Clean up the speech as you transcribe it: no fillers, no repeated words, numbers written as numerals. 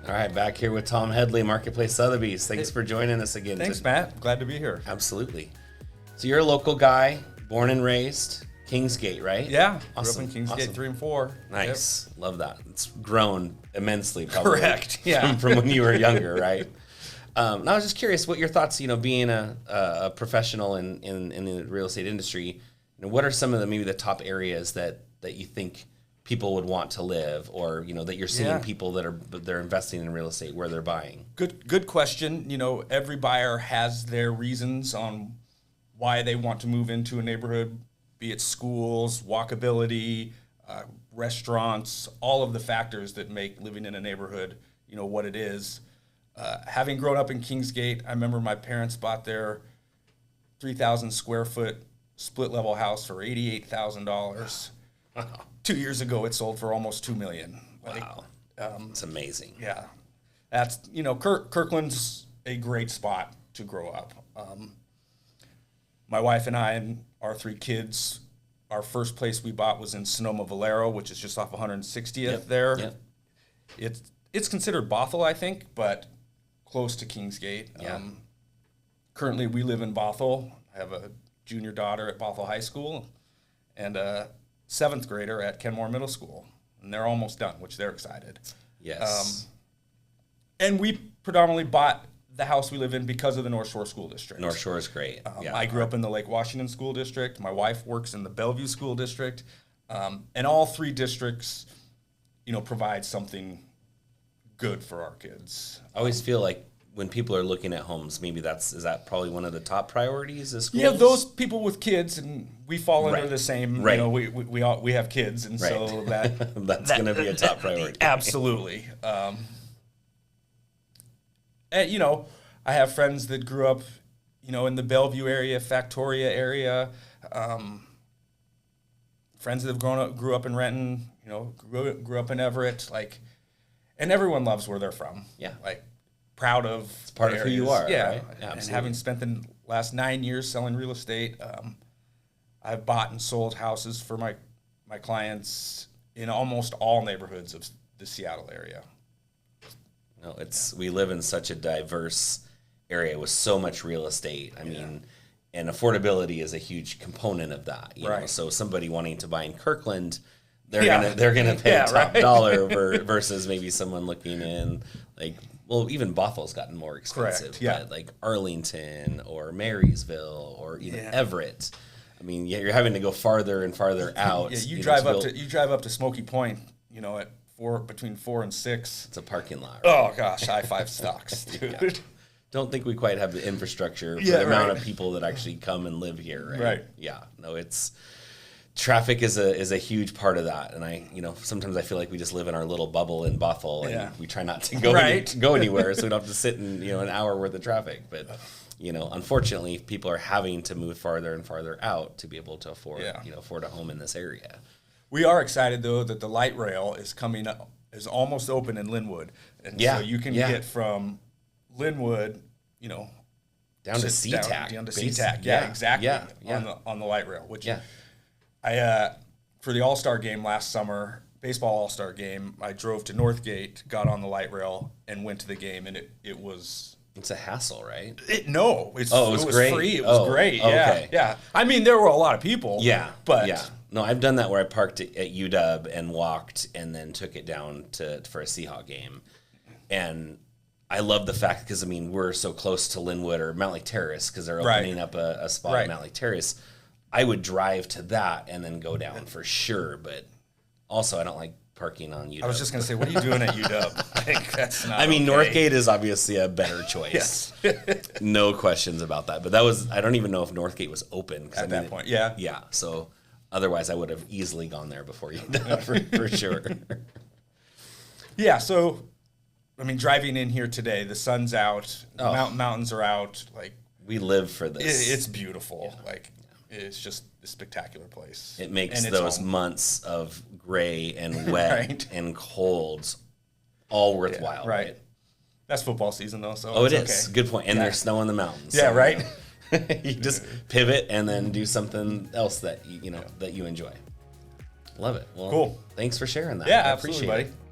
All right, back here with Tom Headley, Marketplace Sotheby's. Thanks for joining us again. Thanks, Matt. Glad to be here. Absolutely. So you're a local guy, born and raised, Kingsgate, right? Yeah, Awesome. grew up in Kingsgate Awesome. 3 and 4. Nice. Love that. It's grown immensely, probably. Correct. Yeah. From when you were younger, right? And I was just curious what your thoughts, being a professional in the real estate industry, what are some of maybe the top areas that you think people would want to live, or that you're seeing people they're investing in real estate where they're buying? Good question. Every buyer has their reasons on why they want to move into a neighborhood, be it schools, walkability, restaurants, all of the factors that make living in a neighborhood, what it is. Having grown up in Kingsgate, I remember my parents bought their 3,000 square foot split level house for $88,000. 2 years ago, it sold for almost $2 million. Wow, it's amazing. Yeah, that's Kirkland's a great spot to grow up. My wife and I and our 3 kids, our first place we bought was in Sonoma Valero, which is just off 160th there. Yep. It's considered Bothell, I think, but close to Kingsgate. Yeah. Currently, we live in Bothell. I have a junior daughter at Bothell High School and a 7th grader at Kenmore Middle School. And they're almost done, which they're excited. Yes. And we predominantly bought the house we live in because of the North Shore School District. North Shore is great. I grew up in the Lake Washington School District. My wife works in the Bellevue School District. And all 3 districts, provide something good for our kids. I always feel like when people are looking at homes, maybe is that probably one of the top priorities is schools? Yeah, those people with kids, and we fall under Right. the same. Right. We have kids, and Right. so that That's going to be a top priority. absolutely. And, I have friends that grew up, in the Bellevue area, Factoria area. Friends that have grew up in Renton, grew up in Everett, and everyone loves where they're from. Yeah. Proud of It's part of who you are, yeah. right? And Absolutely. having spent the last 9 years selling real estate, I've bought and sold houses for my clients in almost all neighborhoods of the Seattle area. No, we live in such a diverse area with so much real estate. I mean, and affordability is a huge component of that. You know? Right. So somebody wanting to buy in Kirkland, they're Yeah. gonna pay Yeah, top right. dollar versus maybe someone looking in even Bothell's gotten more expensive. Correct, yeah. But like Arlington or Marysville or even Yeah. Everett. I mean, you're having to go farther and farther out. Yeah, you know, drive up to Smoky Point, at between 4 and 6. It's a parking lot. Oh gosh, I-5 stocks, dude. Yeah. Don't think we quite have the infrastructure for Yeah, the amount right. of people that actually come and live here. Right. Right. Yeah. No, traffic is a huge part of that. And sometimes I feel like we just live in our little bubble in Bothell and Yeah. we try not to go, Right. go anywhere. So we don't have to sit in, an hour worth of traffic. But, unfortunately people are having to move farther and farther out to be able to afford, afford a home in this area. We are excited though that the light rail is almost open in Linwood, and so you can get from Linwood, Down to SeaTac. down to Basi- SeaTac. Yeah, exactly. Yeah. On the light rail, which Yeah. I for the All-Star game last summer, baseball All-Star game, I drove to Northgate, got on the light rail, and went to the game, and it was. It's a hassle, right? It was great. free. It was great. Yeah, okay. yeah. I mean, there were a lot of people. Yeah, but yeah. No, I've done that where I parked at UW and walked and then took it down for a Seahawk game. And I love the fact, because, we're so close to Linwood or Mount Lake Terrace because they're Right. opening up a spot Right. at Mount Lake Terrace. I would drive to that and then go down for sure. But also, I don't like parking on UW. I was just going to say, what are you doing at UW? I think that's not okay. Northgate is obviously a better choice. Yes. No questions about that. But I don't even know if Northgate was open. At that point, yeah. Yeah, so otherwise I would have easily gone there before you for sure. Yeah, so, driving in here today, the sun's out, mountains are out, We live for this. it's beautiful. It's just a spectacular place. It makes And it's those home. months of gray and wet Right. and cold all worthwhile. right. Right? Is football season, though, so Oh, it it's is. okay. Good point. And there's snow in the mountains. Yeah, right? You just pivot and then do something else that you enjoy. Love it. Well, Cool. Thanks for sharing that. Yeah, I absolutely, appreciate buddy. it.